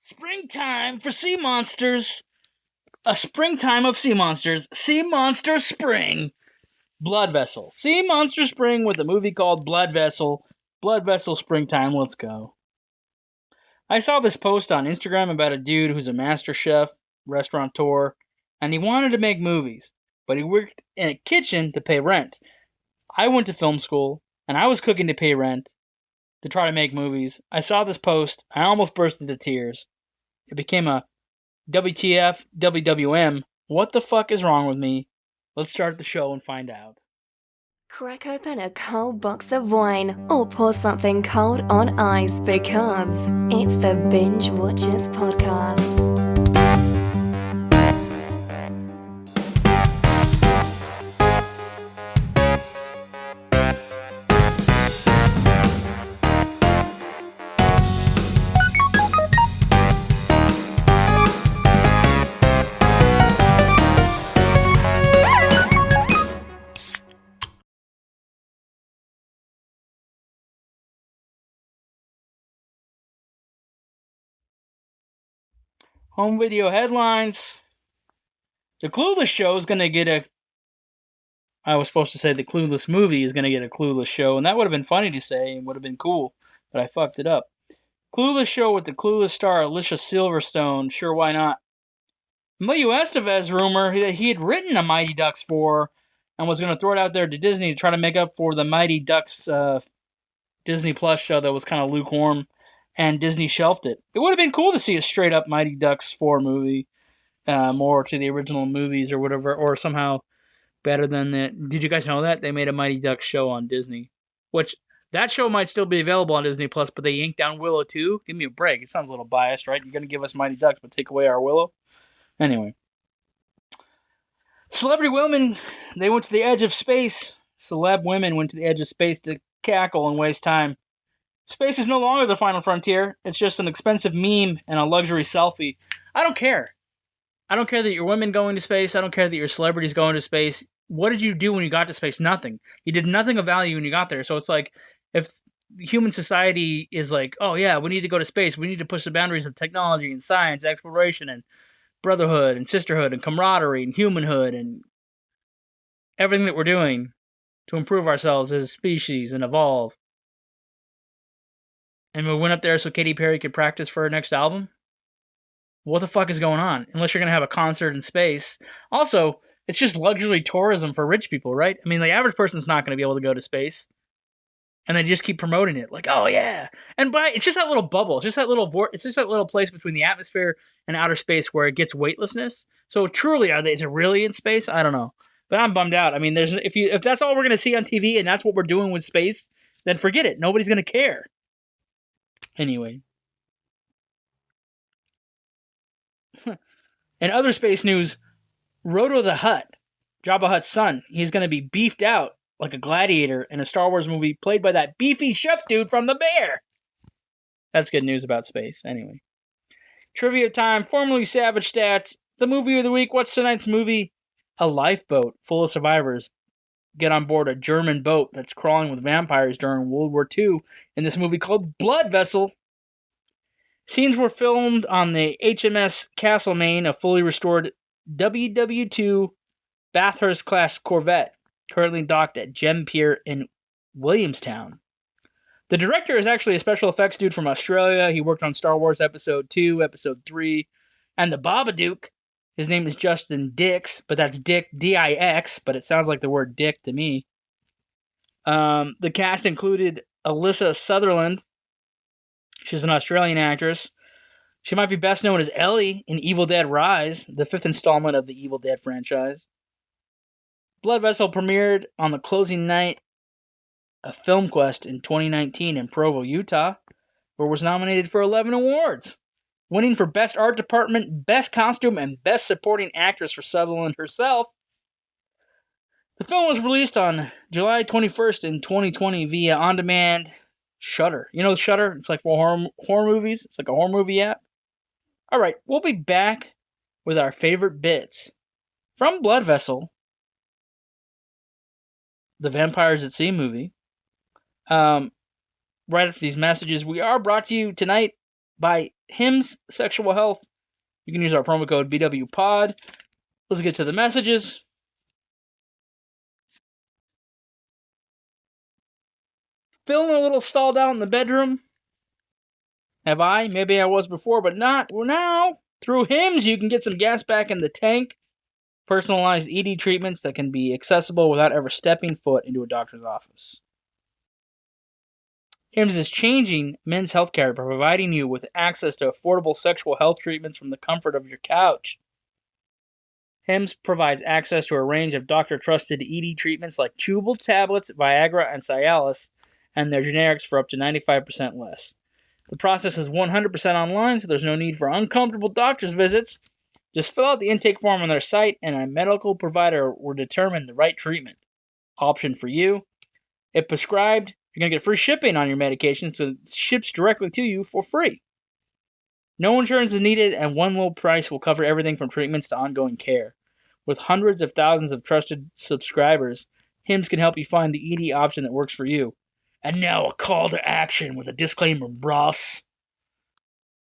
Springtime for sea monsters. A springtime of sea monsters. Sea Monster Spring. Blood Vessel. Sea Monster Spring with a movie called Blood Vessel. Blood Vessel Springtime. Let's go. I saw this post on Instagram about a dude who's a master chef, restaurateur, and he wanted to make movies, but he worked in a kitchen to pay rent. I went to film school, and I was cooking to pay rent to try to make movies. I saw this post. I almost burst into tears. It became a WTF, WWM. What the fuck is wrong with me? Let's start the show and find out. Crack open a cold box of wine or pour something cold on ice because it's the Binge-Watchers podcast. Home video headlines. The Clueless show is going to get a... I was supposed to say the Clueless movie is going to get a Clueless show, and that would have been funny to say and would have been cool, but I fucked it up. Clueless show with the Clueless star Alicia Silverstone. Sure, why not? Emilio Estevez rumor that he had written a Mighty Ducks 4 and was going to throw it out there to Disney to try to make up for the Mighty Ducks Disney Plus show that was kind of lukewarm, and Disney shelved it. It would have been cool to see a straight-up Mighty Ducks 4 movie, more to the original movies or whatever, or somehow better than that. Did you guys know that? They made a Mighty Ducks show on Disney, which that show might still be available on Disney Plus, but they yanked down Willow too. Give me a break. It sounds a little biased, right? You're going to give us Mighty Ducks, but take away our Willow? Anyway. Celebrity women, they went to the edge of space. Celeb women went to the edge of space to cackle and waste time. Space is no longer the final frontier. It's just an expensive meme and a luxury selfie. I don't care. I don't care that you're women going to space. I don't care that you're celebrities going to space. What did you do when you got to space? Nothing. You did nothing of value when you got there. So it's like, if human society is like, oh yeah, we need to go to space. We need to push the boundaries of technology and science, exploration, and brotherhood and sisterhood and camaraderie and humanhood and everything that we're doing to improve ourselves as a species and evolve. And we went up there so Katy Perry could practice for her next album? What the fuck is going on? Unless you're going to have a concert in space. Also, it's just luxury tourism for rich people, right? I mean, the average person's not going to be able to go to space. And they just keep promoting it. Like, oh yeah. And it's just that little bubble. It's just that little place between the atmosphere and outer space where it gets weightlessness. So truly, is it really in space? I don't know. But I'm bummed out. I mean, if that's all we're going to see on TV and that's what we're doing with space, then forget it. Nobody's going to care. Anyway. In other space news, Roto the Hutt, Jabba the Hutt's son, he's going to be beefed out like a gladiator in a Star Wars movie played by that beefy chef dude from The Bear. That's good news about space. Anyway. Trivia time, formerly Savage Stats. The movie of the week, what's tonight's movie? A lifeboat full of survivors get on board a German boat that's crawling with vampires during World War II in this movie called Blood Vessel. Scenes were filmed on the HMS Castlemaine, a fully restored WWII Bathurst-class corvette, currently docked at Gem Pier in Williamstown. The director is actually a special effects dude from Australia. He worked on Star Wars Episode 2, Episode 3, and the Babadook. His name is Justin Dix, but that's Dick, D-I-X, but it sounds like the word dick to me. The cast included Alyssa Sutherland. She's an Australian actress. She might be best known as Ellie in Evil Dead Rise, the 5th installment of the Evil Dead franchise. Blood Vessel premiered on the closing night of FilmQuest in 2019 in Provo, Utah, where it was nominated for 11 awards, winning for Best Art Department, Best Costume, and Best Supporting Actress for Sutherland herself. The film was released on July 21st in 2020 via on-demand Shudder. You know Shudder? It's like for horror movies. It's like a horror movie app. All right, we'll be back with our favorite bits from Blood Vessel, the Vampires at Sea movie. Right after these messages, we are brought to you tonight by Hims Sexual Health. You can use our promo code BWPod. Let's get to the messages. Feeling a little stalled out in the bedroom? Have I? Maybe I was before, but not now. Through Hims, you can get some gas back in the tank. Personalized ED treatments that can be accessible without ever stepping foot into a doctor's office. Hims is changing men's healthcare by providing you with access to affordable sexual health treatments from the comfort of your couch. Hims provides access to a range of doctor-trusted ED treatments like chewable tablets, Viagra, and Cialis, and their generics for up to 95% less. The process is 100% online, so there's no need for uncomfortable doctor's visits. Just fill out the intake form on their site, and a medical provider will determine the right treatment option for you. If prescribed, you're going to get free shipping on your medication, so it ships directly to you for free. No insurance is needed, and one low price will cover everything from treatments to ongoing care. With hundreds of thousands of trusted subscribers, Hims can help you find the ED option that works for you. And now a call to action with a disclaimer, bros.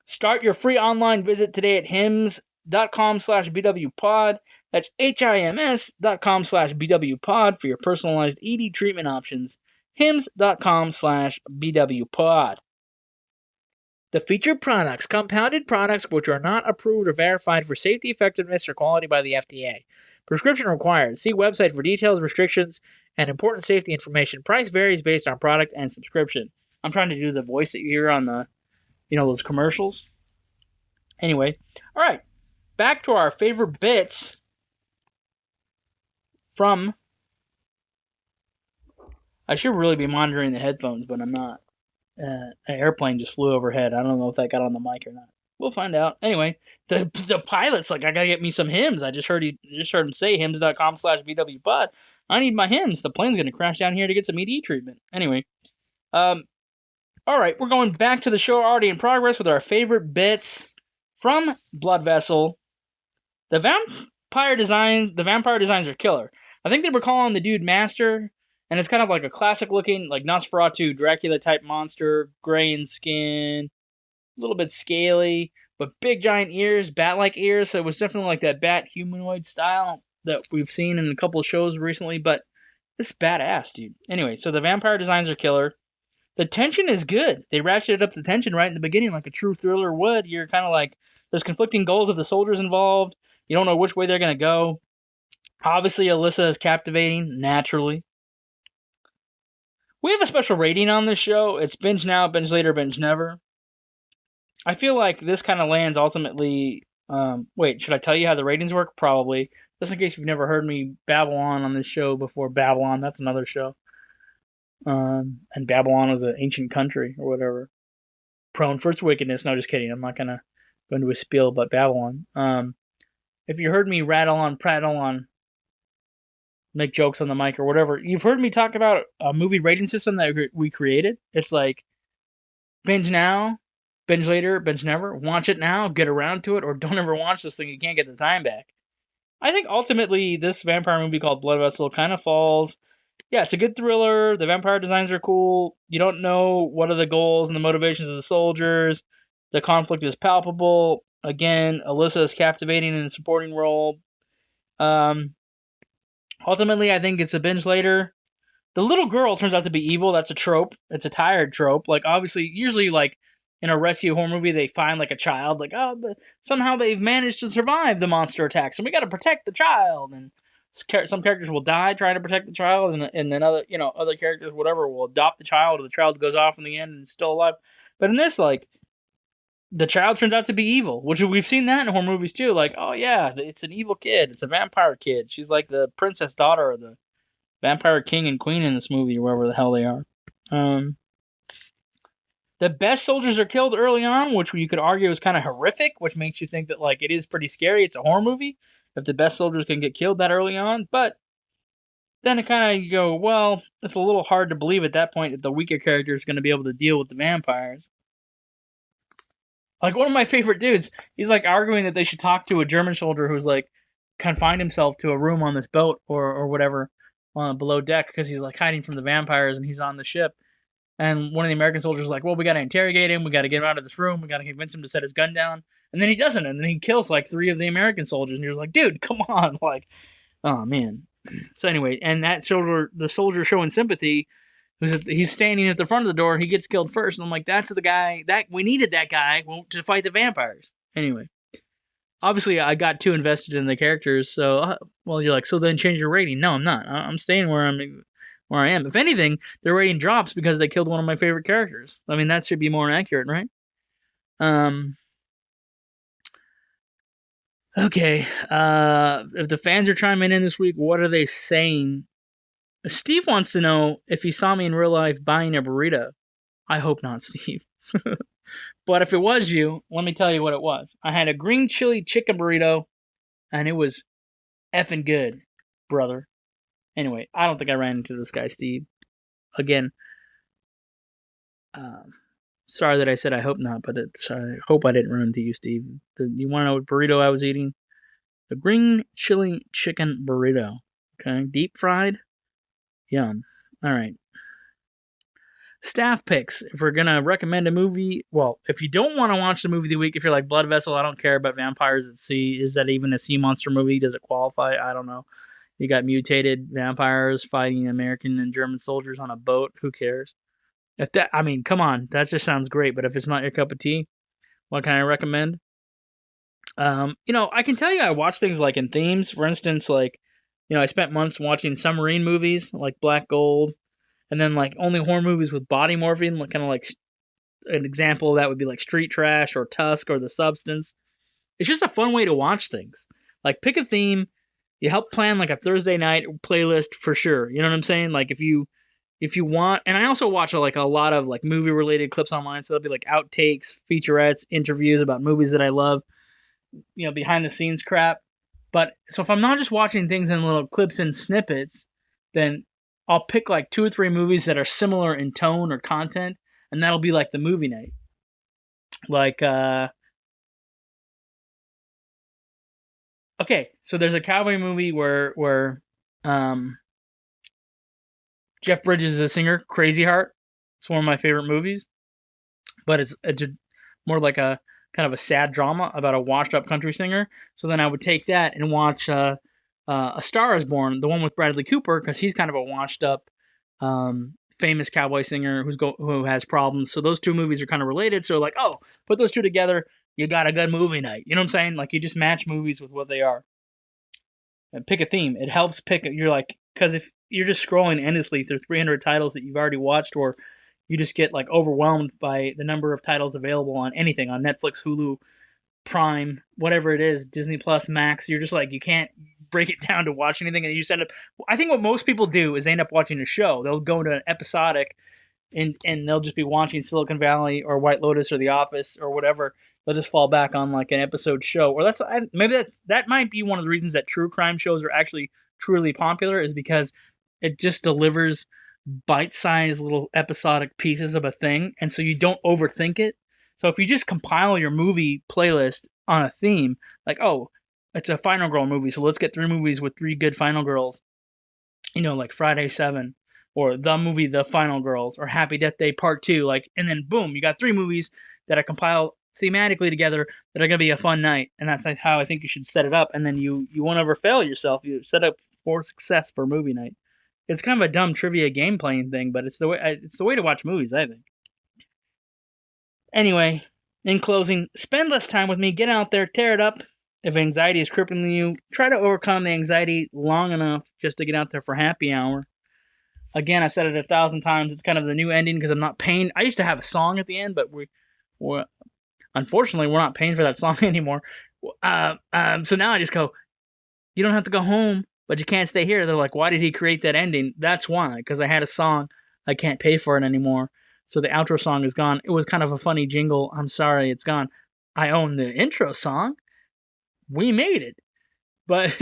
Start your free online visit today at hims.com/bwpod. That's hims.com/bwpod for your personalized ED treatment options. hims.com/bwpod. The featured products, compounded products which are not approved or verified for safety, effectiveness, or quality by the FDA. Prescription required. See website for details, restrictions, and important safety information. Price varies based on product and subscription. I'm trying to do the voice that you hear on the, those commercials. Anyway, all right. Back to our favorite bits from... I should really be monitoring the headphones, but I'm not. An airplane just flew overhead. I don't know if that got on the mic or not. We'll find out. Anyway, the pilot's like, I gotta get me some Hims. I just heard him say hims.com/bwpod. I need my Hims. The plane's gonna crash down here to get some ED treatment. Anyway, all right, we're going back to the show already in progress with our favorite bits from Blood Vessel. The vampire designs are killer. I think they were calling the dude Master. And it's kind of like a classic-looking, like Nosferatu, Dracula-type monster, gray in skin, a little bit scaly, but big giant ears, bat-like ears. So it was definitely like that bat humanoid style that we've seen in a couple of shows recently. But this is badass, dude. Anyway, so the vampire designs are killer. The tension is good. They ratcheted up the tension right in the beginning like a true thriller would. You're kind of like, there's conflicting goals of the soldiers involved. You don't know which way they're going to go. Obviously, Alyssa is captivating, naturally. We have a special rating on this show. It's binge now, binge later, binge never. I feel like this kind of lands ultimately... wait, should I tell you how the ratings work? Probably. Just in case you've never heard me babble on this show before. Babylon, that's another show. And Babylon was an ancient country or whatever. Prone for its wickedness. No, just kidding. I'm not going to go into a spiel about Babylon. If you heard me rattle on, prattle on, make jokes on the mic or whatever, you've heard me talk about a movie rating system that we created. It's like binge now, binge later, binge never, watch it now, get around to it, or don't ever watch this thing, you can't get the time back. I think ultimately this vampire movie called Blood Vessel kind of falls. Yeah, it's a good thriller. The vampire designs are cool. You don't know what are the goals and the motivations of the soldiers. The conflict is palpable. Again, Alyssa is captivating in a supporting role. Ultimately, I think it's a binge later. The little girl turns out to be evil. That's a trope. It's a tired trope. Like, obviously, usually, like, in a rescue horror movie, they find, like, a child. Like, somehow they've managed to survive the monster attacks, and we got to protect the child. And some characters will die trying to protect the child, and then other characters, whatever, will adopt the child, or the child goes off in the end and is still alive. But in this, like, the child turns out to be evil, which we've seen that in horror movies too. Like, oh yeah, it's an evil kid. It's a vampire kid. She's like the princess daughter of the vampire king and queen in this movie, or wherever the hell they are. The best soldiers are killed early on, which you could argue is kind of horrific, which makes you think that like it is pretty scary. It's a horror movie if the best soldiers can get killed that early on. But then it kind of, you go, well, it's a little hard to believe at that point that the weaker character is going to be able to deal with the vampires. Like, one of my favorite dudes, he's, like, arguing that they should talk to a German soldier who's, like, confined himself to a room on this boat or whatever below deck because he's, like, hiding from the vampires and he's on the ship. And one of the American soldiers is like, well, we got to interrogate him. We got to get him out of this room. We got to convince him to set his gun down. And then he doesn't. And then he kills like 3 of the American soldiers. And you're like, dude, come on. Like, oh, man. So anyway, and that soldier, the soldier showing sympathy, he's standing at the front of the door. He gets killed first. And I'm like, that's the guy. That we needed that guy to fight the vampires. Anyway. Obviously, I got too invested in the characters. So, well, you're like, so then change your rating. No, I'm not. I'm staying where I am. If anything, their rating drops because they killed one of my favorite characters. I mean, that should be more accurate, right? Okay. If the fans are chiming in this week, what are they saying? Steve wants to know if he saw me in real life buying a burrito. I hope not, Steve. But if it was you, let me tell you what it was. I had a green chili chicken burrito, and it was effing good, brother. Anyway, I don't think I ran into this guy, Steve. Again, sorry that I said I hope not, but I hope I didn't run into you, Steve. You want to know what burrito I was eating? The green chili chicken burrito. Okay, deep fried. Yum. All right. Staff picks. If we're going to recommend a movie, well, if you don't want to watch the movie of the week, if you're like Blood Vessel, I don't care about vampires at sea. Is that even a sea monster movie? Does it qualify? I don't know. You got mutated vampires fighting American and German soldiers on a boat. Who cares? Come on. That just sounds great. But if it's not your cup of tea, what can I recommend? I can tell you I watch things like in themes. For instance, like, I spent months watching Submarine movies like Black Gold. And then, like, only horror movies with body morphine, kind of like an example of that would be like Street Trash or Tusk or The Substance. It's just a fun way to watch things. Like, pick a theme. You help plan like a Thursday night playlist for sure. You know what I'm saying? Like, if you want, and I also watch like a lot of like movie related clips online. So there'll be like outtakes, featurettes, interviews about movies that I love. Behind the scenes crap. But so if I'm not just watching things in little clips and snippets, then I'll pick like 2 or 3 movies that are similar in tone or content, and that'll be like the movie night. Like, okay, so there's a cowboy movie where Jeff Bridges is a singer, Crazy Heart. It's one of my favorite movies, but it's more like a kind of a sad drama about a washed-up country singer. So then I would take that and watch A Star Is Born, the one with Bradley Cooper, because he's kind of a washed-up, famous cowboy singer who has problems. So those 2 movies are kind of related. So like, oh, put those 2 together, you got a good movie night. You know what I'm saying? Like, you just match movies with what they are. And pick a theme. It helps you're like, because if you're just scrolling endlessly through 300 titles that you've already watched, or you just get like overwhelmed by the number of titles available on anything, on Netflix, Hulu, Prime, whatever it is, Disney Plus, Max. You're just like, you can't break it down to watch anything, and you just end up. I think what most people do is they end up watching a show. They'll go into an episodic, and they'll just be watching Silicon Valley or White Lotus or The Office or whatever. They'll just fall back on like an episode show, or maybe that might be one of the reasons that true crime shows are actually truly popular, is because it just delivers bite-sized little episodic pieces of a thing, and so you don't overthink it. So if you just compile your movie playlist on a theme, like, oh, it's a Final Girl movie, so let's get 3 movies with 3 good Final Girls, like Friday 7, or the movie The Final Girls, or Happy Death Day Part 2, like, and then boom, you got 3 movies that are compiled thematically together that are going to be a fun night, and that's how I think you should set it up, and then you won't ever fail yourself. You set up for success for movie night. It's kind of a dumb trivia game playing thing, but it's the way to watch movies, I think. Anyway, in closing, spend less time with me. Get out there, tear it up. If anxiety is crippling you, try to overcome the anxiety long enough just to get out there for happy hour. Again, I've said it 1,000 times. It's kind of the new ending because I'm not paying. I used to have a song at the end, but we're unfortunately we're not paying for that song anymore. So now I just go, you don't have to go home, but you can't stay here. They're like, why did he create that ending? That's why, because I had a song. I can't pay for it anymore. So the outro song is gone. It was kind of a funny jingle. I'm sorry, it's gone. I own the intro song. We made it. But,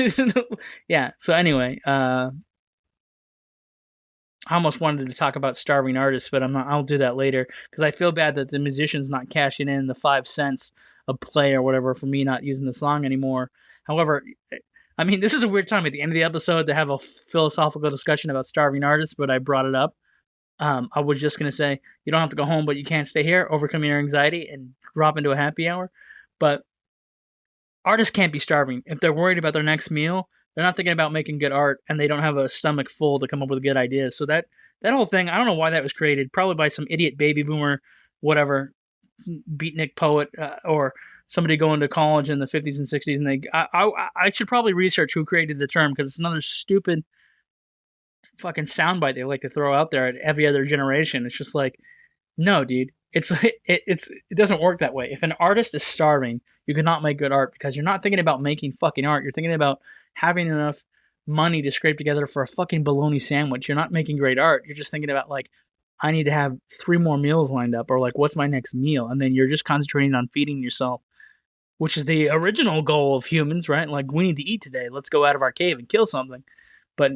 yeah. So anyway, I almost wanted to talk about starving artists, but I'm not. I'll do that later, because I feel bad that the musician's not cashing in the 5 cents a play or whatever for me not using the song anymore. However, I mean, this is a weird time at the end of the episode to have a philosophical discussion about starving artists, but I brought it up. I was just going to say, you don't have to go home, but you can't stay here, overcome your anxiety, and drop into a happy hour. But artists can't be starving. If they're worried about their next meal, they're not thinking about making good art, and they don't have a stomach full to come up with good ideas. So that whole thing, I don't know why that was created. Probably by some idiot baby boomer, whatever, beatnik poet, or somebody going to college in the 50s and 60s. And I should probably research who created the term, because it's another stupid fucking soundbite they like to throw out there at every other generation. It's just like, no, dude. It doesn't work that way. If an artist is starving, you cannot make good art, because you're not thinking about making fucking art. You're thinking about having enough money to scrape together for a fucking bologna sandwich. You're not making great art. You're just thinking about, like, I need to have 3 more meals lined up, or like, what's my next meal? And then you're just concentrating on feeding yourself, which is the original goal of humans, right? Like, we need to eat today. Let's go out of our cave and kill something. But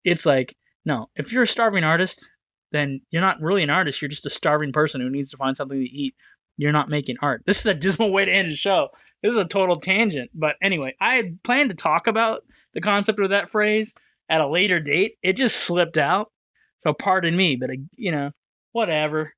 it's like, no, if you're a starving artist, then you're not really an artist. You're just a starving person who needs to find something to eat. You're not making art. This is a dismal way to end the show. This is a total tangent. But anyway, I had planned to talk about the concept of that phrase at a later date. It just slipped out. So pardon me, but, whatever.